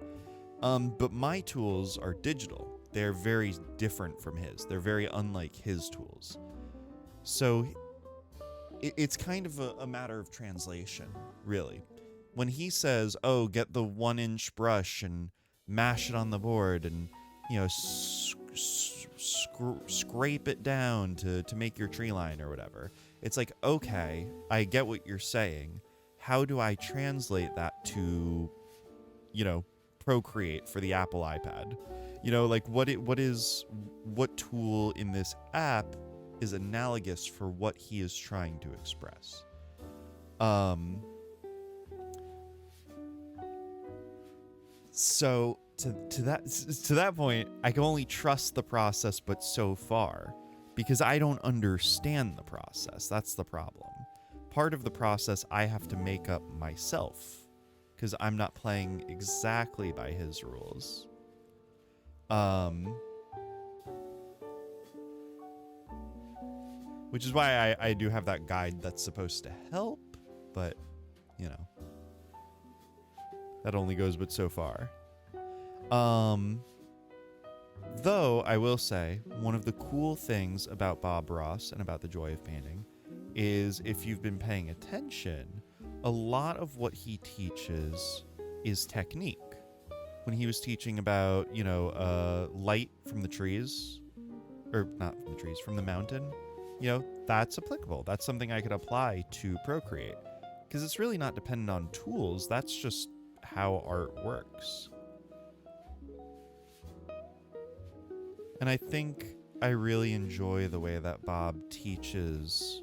But my tools are digital. They're very different from his. They're very unlike his tools. So it's kind of a matter of translation, really. When he says, oh, get the 1-inch brush and mash it on the board and, you know, scrape it down to make your tree line or whatever, it's like, okay, I get what you're saying. How do I translate that to, you know, Procreate for the Apple iPad? You know, like what tool in this app is analogous for what he is trying to express? So to that point, I can only trust the process, but so far, because I don't understand the process. That's the problem. Part of the process I have to make up myself, because I'm not playing exactly by his rules. Which is why I do have that guide that's supposed to help, but, you know, that only goes but so far. Though, I will say, one of the cool things about Bob Ross and about the joy of painting is, if you've been paying attention, a lot of what he teaches is technique. When he was teaching about, you know, light from the trees, or not from the trees, from the mountain, you know, that's applicable. That's something I could apply to Procreate, because it's really not dependent on tools. That's just how art works. And I think I really enjoy the way that Bob teaches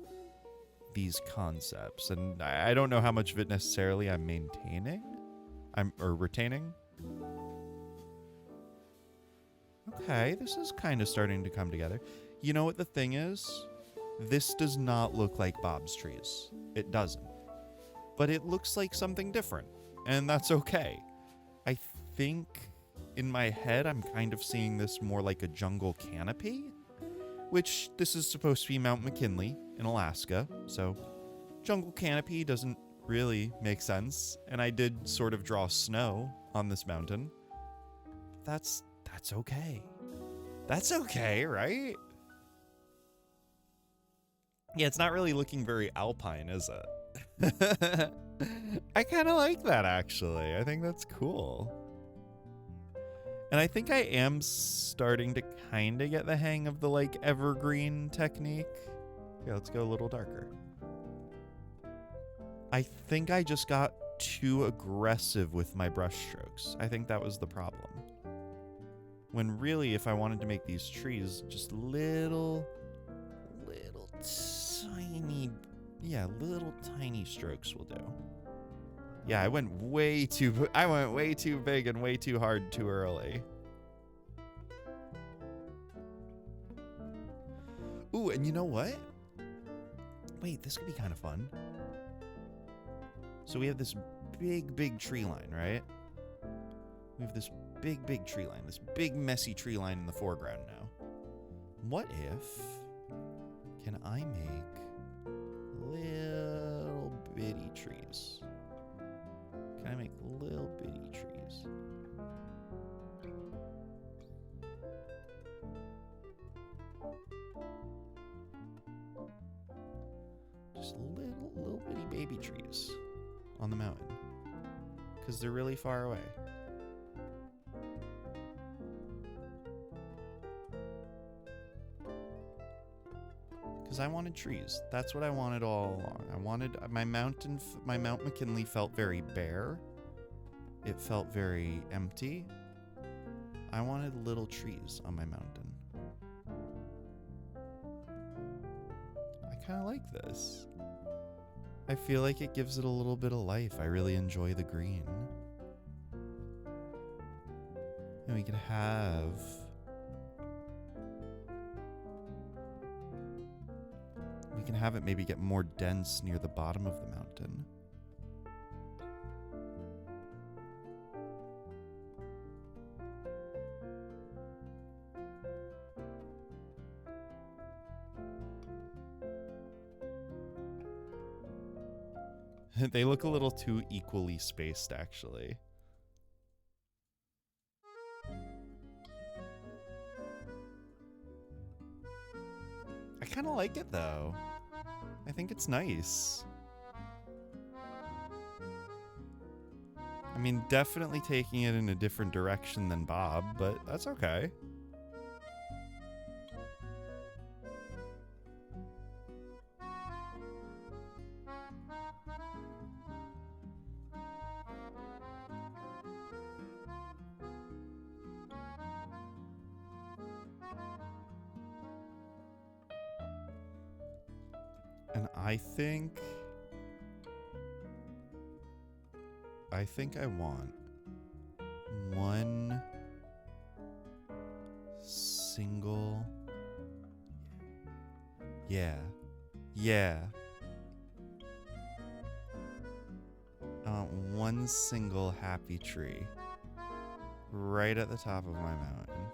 these concepts, and I don't know how much of it necessarily I'm retaining. Okay, this is kind of starting to come together. You know what the thing is? This does not look like Bob's trees. It doesn't. But it looks like something different, and that's okay. I think in my head I'm kind of seeing this more like a jungle canopy, which this is supposed to be Mount McKinley in Alaska, so jungle canopy doesn't really make sense, and I did sort of draw snow on this mountain. That's okay. That's okay, right? Yeah, it's not really looking very alpine, is it? I kind of like that, actually. I think that's cool. And I think I am starting to kind of get the hang of the, like, evergreen technique. Yeah, let's go a little darker. I think I just got too aggressive with my brush strokes. I think that was the problem. When really, if I wanted to make these trees just little tiny strokes will do. Yeah, I went way too big and way too hard too early. Ooh, and you know what? Wait, this could be kind of fun. So we have this big tree line, right? We have this big tree line, this big messy tree line in the foreground now. What if, can I make little bitty trees? Can I make little bitty trees? Just little bitty baby trees on the mountain, because they're really far away. because I wanted trees. That's what I wanted all along. I wanted my Mount McKinley felt very bare. It felt very empty. I wanted little trees on my mountain. I kind of like this. I feel like it gives it a little bit of life. I really enjoy the green. And we could have... we can have it maybe get more dense near the bottom of the mountain. They look a little too equally spaced, actually. I kind of like it, though. I think it's nice. I mean, definitely taking it in a different direction than Bob, but that's okay. And I think I want one single... Yeah. I want one single happy tree right at the top of my mountain.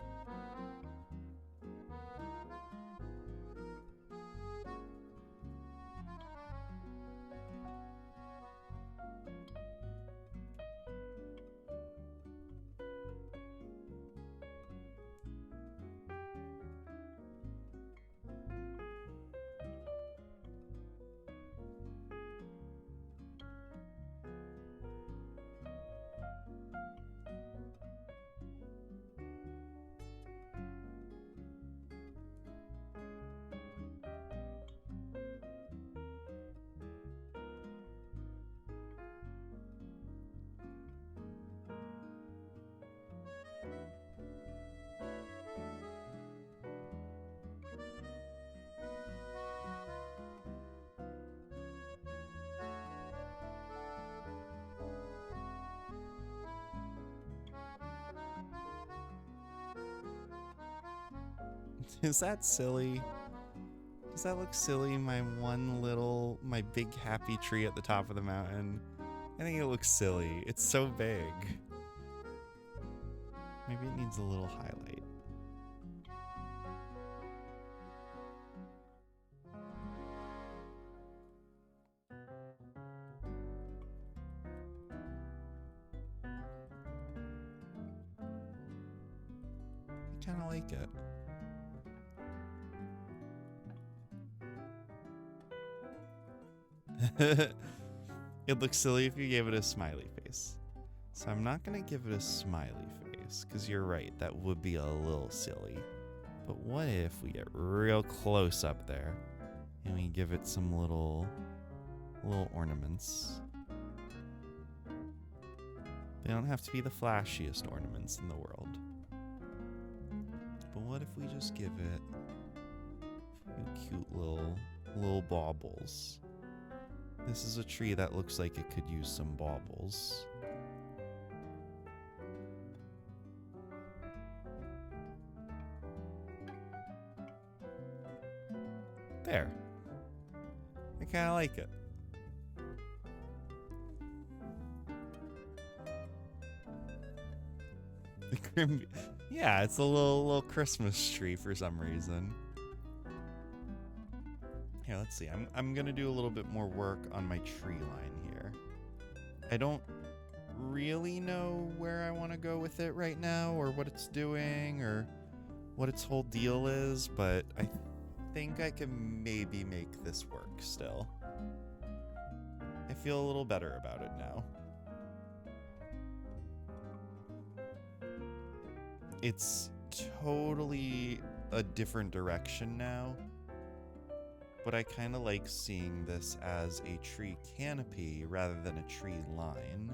Is that silly? Does that look silly? My big happy tree at the top of the mountain. I think it looks silly. It's so big. Maybe it needs a little highlight. I kind of like it. It looks silly if you gave it a smiley face. So I'm not going to give it a smiley face, because you're right, that would be a little silly. But what if we get real close up there and we give it some little ornaments? They don't have to be the flashiest ornaments in the world. But what if we just give it a few cute little baubles? This is a tree that looks like it could use some baubles. There. I kind of like it. Yeah, it's a little Christmas tree for some reason. Here, let's see. I'm gonna do a little bit more work on my tree line here. I don't really know where I want to go with it right now, or what it's doing, or what its whole deal is, but I think I can maybe make this work still. I feel a little better about it now. It's totally a different direction now. but I kind of like seeing this as a tree canopy rather than a tree line.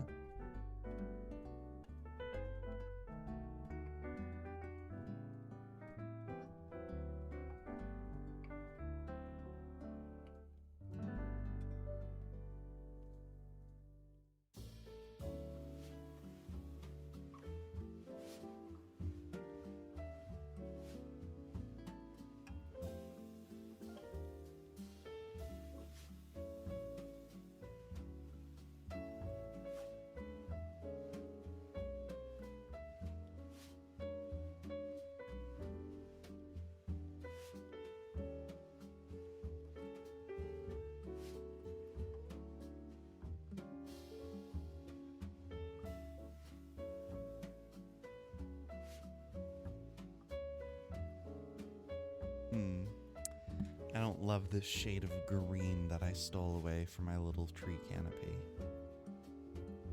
I don't love this shade of green that I stole away from my little tree canopy.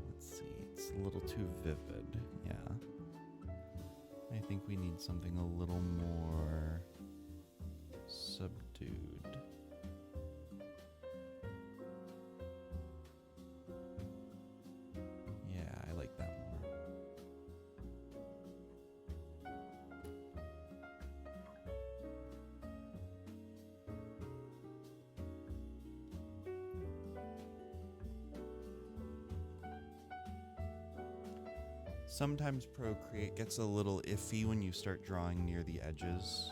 Let's see, it's a little too vivid, yeah. I think we need something a little more subdued. Yeah, I like that more. Sometimes Procreate gets a little iffy when you start drawing near the edges.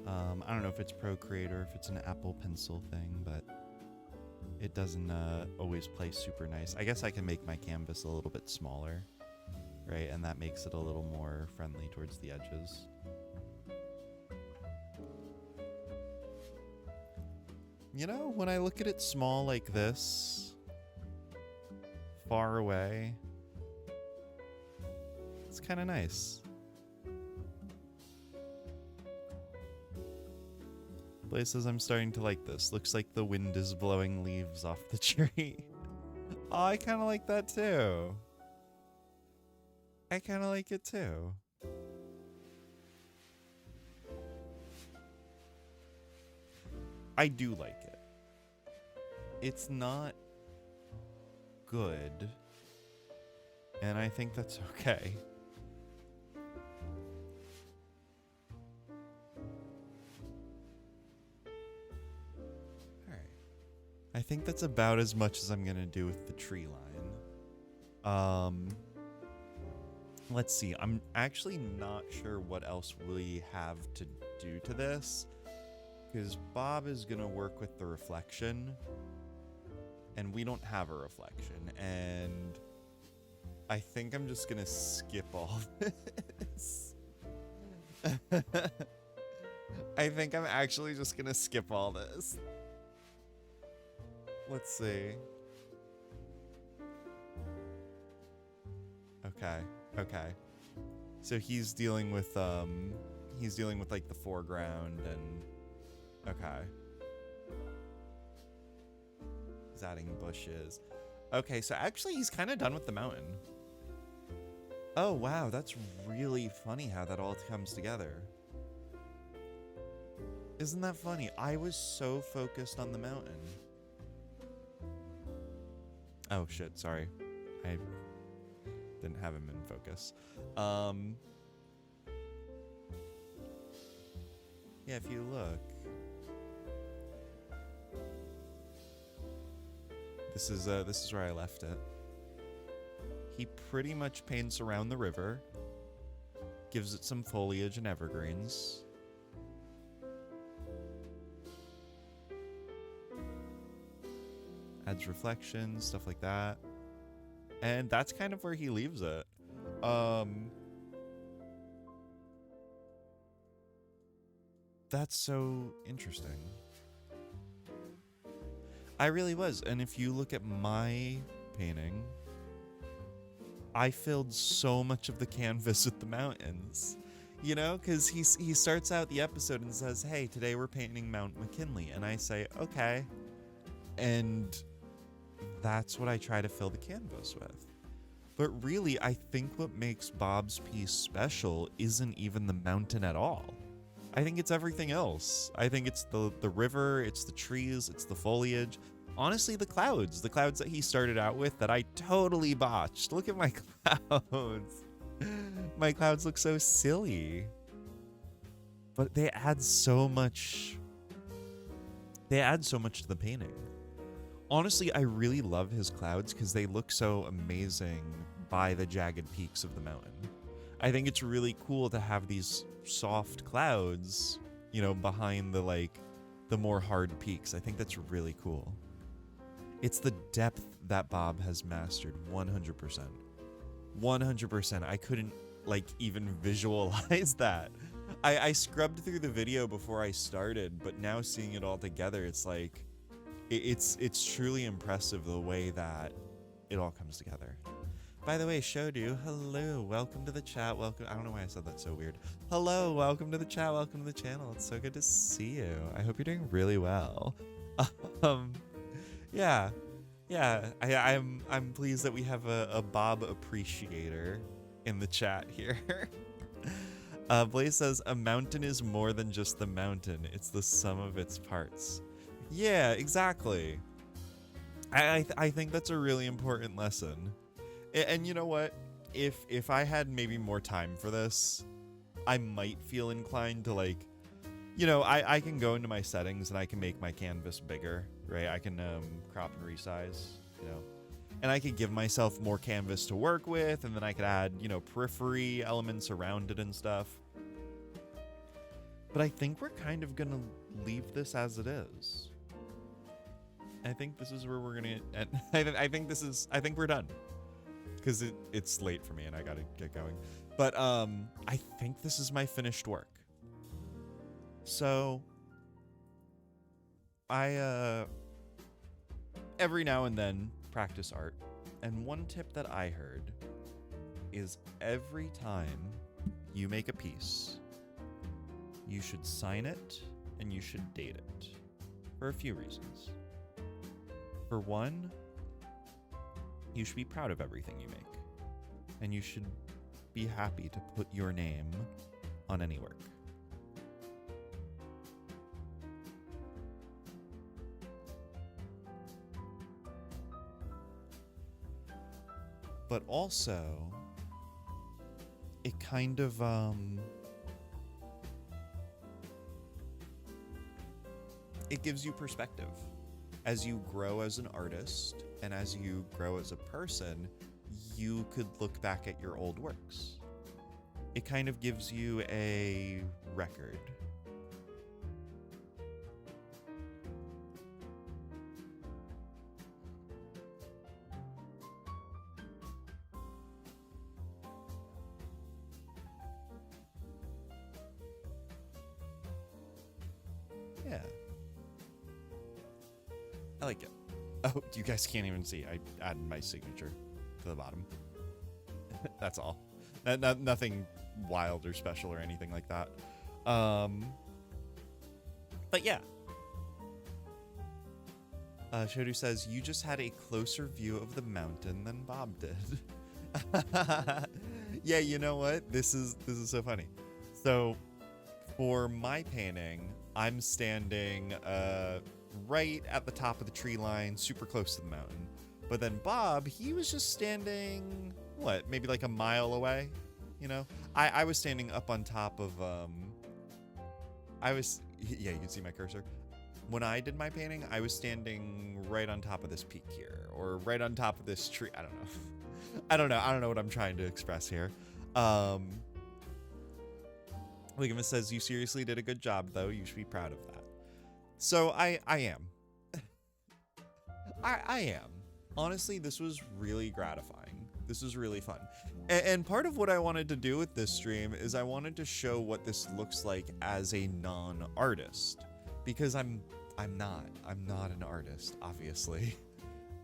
I don't know if it's Procreate or if it's an Apple Pencil thing, but it doesn't always play super nice. I guess I can make my canvas a little bit smaller, right? And that makes it a little more friendly towards the edges. You know, when I look at it small like this, far away, it's kind of nice. Places I'm starting to like this. Looks like the wind is blowing leaves off the tree. Oh, I kind of like that too. I kind of like it too. I do like it. It's not good, and I think that's okay. I think that's about as much as I'm gonna do with the tree line. Let's see. I'm actually not sure what else we have to do to this, because Bob is gonna work with the reflection, and we don't have a reflection, and I think I'm just gonna skip all this. I think I'm actually just gonna skip all this. Let's see. Okay. So he's dealing with like the foreground and okay. He's adding bushes. Okay, so actually he's kind of done with the mountain. Oh wow, that's really funny how that all comes together. Isn't that funny? I was so focused on the mountain. Oh shit, sorry. I didn't have him in focus. Yeah, if you look. This is where I left it. He pretty much paints around the river, gives it some foliage and evergreens. Adds reflections, stuff like that. And that's kind of where he leaves it. That's so interesting. I really was. And if you look at my painting, I filled so much of the canvas with the mountains. You know, because he starts out the episode and says, hey, today we're painting Mount McKinley. And I say, okay. And that's what I try to fill the canvas with. But really, I think what makes Bob's piece special isn't even the mountain at all. I think it's everything else. I think it's the river, it's the trees, it's the foliage. Honestly, the clouds that he started out with that I totally botched. Look at my clouds. My clouds look so silly. But they add so much. They add so much to the painting. Honestly, I really love his clouds because they look so amazing by the jagged peaks of the mountain. I think it's really cool to have these soft clouds, you know, behind the more hard peaks. I think that's really cool. It's the depth that Bob has mastered 100%. 100%. I couldn't even visualize that. I scrubbed through the video before I started, but now seeing it all together, it's like it's truly impressive the way that it all comes together. By the way, Shodu, hello, welcome to the chat. Welcome. I don't know why I said that so weird. Hello, welcome to the chat. Welcome to the channel. It's so good to see you. I hope you're doing really well. Yeah. I'm pleased that we have a Bob appreciator in the chat here. Blaze says a mountain is more than just the mountain. It's the sum of its parts. Yeah, exactly. I think that's a really important lesson. And you know what? If I had maybe more time for this, I might feel inclined to I can go into my settings and I can make my canvas bigger, right? I can crop and resize, and I could give myself more canvas to work with, and then I could add, periphery elements around it and stuff. But I think we're kind of gonna leave this as it is. I think this is where we're gonna end. I think we're done. Because it's late for me and I gotta get going. But I think this is my finished work. So I every now and then practice art, and one tip that I heard is every time you make a piece, you should sign it and you should date it for a few reasons. For one, you should be proud of everything you make, and you should be happy to put your name on any work. But also, it kind of it gives you perspective. As you grow as an artist and as you grow as a person, you could look back at your old works. It kind of gives you a record. Yeah. I like it. Oh, you guys can't even see. I added my signature to the bottom. That's all. Nothing wild or special or anything like that. But yeah. Shodu says, you just had a closer view of the mountain than Bob did. Yeah, you know what? This is so funny. So for my painting, I'm standing right at the top of the tree line, super close to the mountain. But then Bob, he was just standing, maybe like a mile away, I was standing up on top of, yeah, you can see my cursor. When I did my painting, I was standing right on top of this peak here, or right on top of this tree. I don't know. I don't know what I'm trying to express here. Ligament says, you seriously did a good job, though. You should be proud of that. So I am. I am. Honestly, this was really gratifying. This was really fun. And part of what I wanted to do with this stream is I wanted to show what this looks like as a non-artist. Because I'm not an artist, obviously.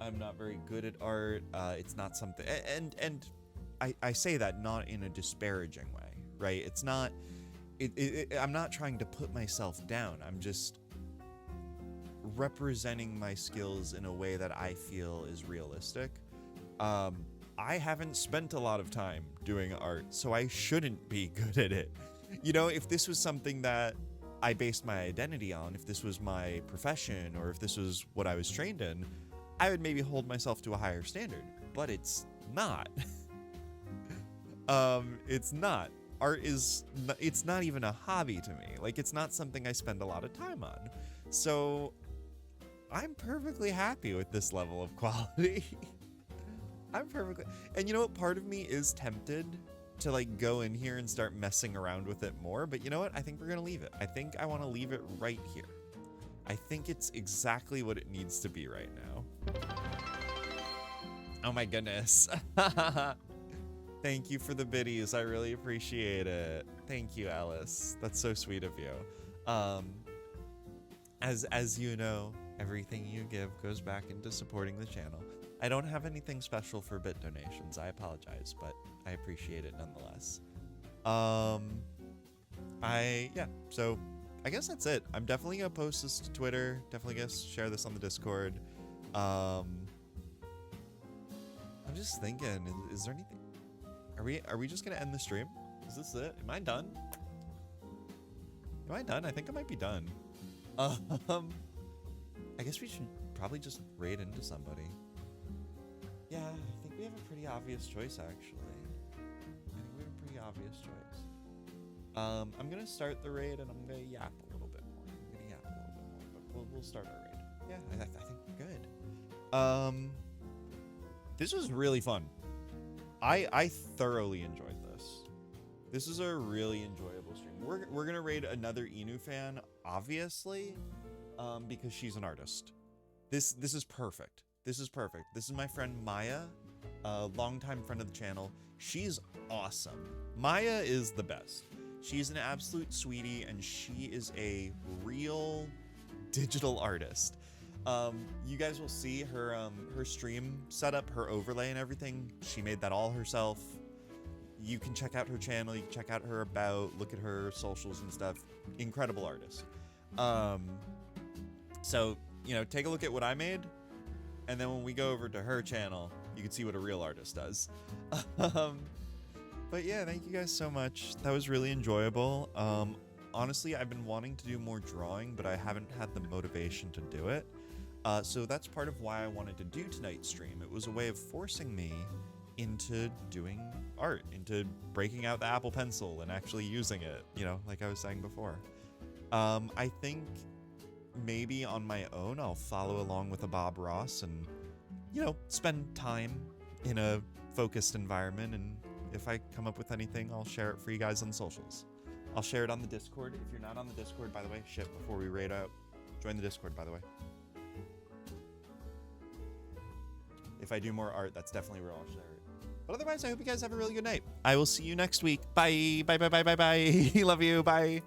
I'm not very good at art. It's not something, and I say that not in a disparaging way, right? It's not, I'm not trying to put myself down. I'm just representing my skills in a way that I feel is realistic. I haven't spent a lot of time doing art, so I shouldn't be good at it. You know, if this was something that I based my identity on, if this was my profession, or if this was what I was trained in, I would maybe hold myself to a higher standard. But it's not. It's not. Art is, it's not even a hobby to me. Like, it's not something I spend a lot of time on. So I'm perfectly happy with this level of quality. And you know what? Part of me is tempted to like go in here and start messing around with it more, but you know what? I think we're gonna leave it. I think I want to leave it right here. I think it's exactly what it needs to be right now. Oh my goodness. Thank you for the biddies. I really appreciate it. Thank you, Alice. That's so sweet of you. As you know, everything you give goes back into supporting the channel. I don't have anything special for bit donations. I apologize, but I appreciate it nonetheless. So I guess that's it. I'm definitely gonna post this to Twitter. Definitely gonna share this on the Discord. I'm just thinking, is there anything? Are we just gonna end the stream? Is this it? Am I done? Am I done? I think I might be done. I guess we should probably just raid into somebody. Yeah, I think we have a pretty obvious choice, actually. I think we have a pretty obvious choice. I'm gonna start the raid and I'm gonna yap a little bit more. But we'll start our raid. Yeah, I think we're good. This was really fun. I thoroughly enjoyed this. This is a really enjoyable stream. We're gonna raid another Inu fan, obviously, because she's an artist. This is perfect. This is perfect. This is my friend Maya, a longtime friend of the channel. She's awesome. Maya is the best. She's an absolute sweetie, and she is a real digital artist. You guys will see her her stream setup, her overlay and everything. She made that all herself. You can check out her channel, you can check out her about, look at her socials and stuff. Incredible artist. So, you know, take a look at what I made, and then when we go over to her channel, you can see what a real artist does. But yeah, thank you guys so much. That was really enjoyable. Honestly, I've been wanting to do more drawing, but I haven't had the motivation to do it. So that's part of why I wanted to do tonight's stream. It was a way of forcing me into doing art, into breaking out the Apple Pencil and actually using it, you know, like I was saying before. I think maybe on my own, I'll follow along with a Bob Ross and, you know, spend time in a focused environment. And if I come up with anything, I'll share it for you guys on socials. I'll share it on the Discord. If you're not on the Discord, by the way, before we raid out, join the Discord, by the way. If I do more art, that's definitely where I'll share it. But otherwise, I hope you guys have a really good night. I will see you next week. Bye. Bye, bye, bye, bye, bye. Love you. Bye.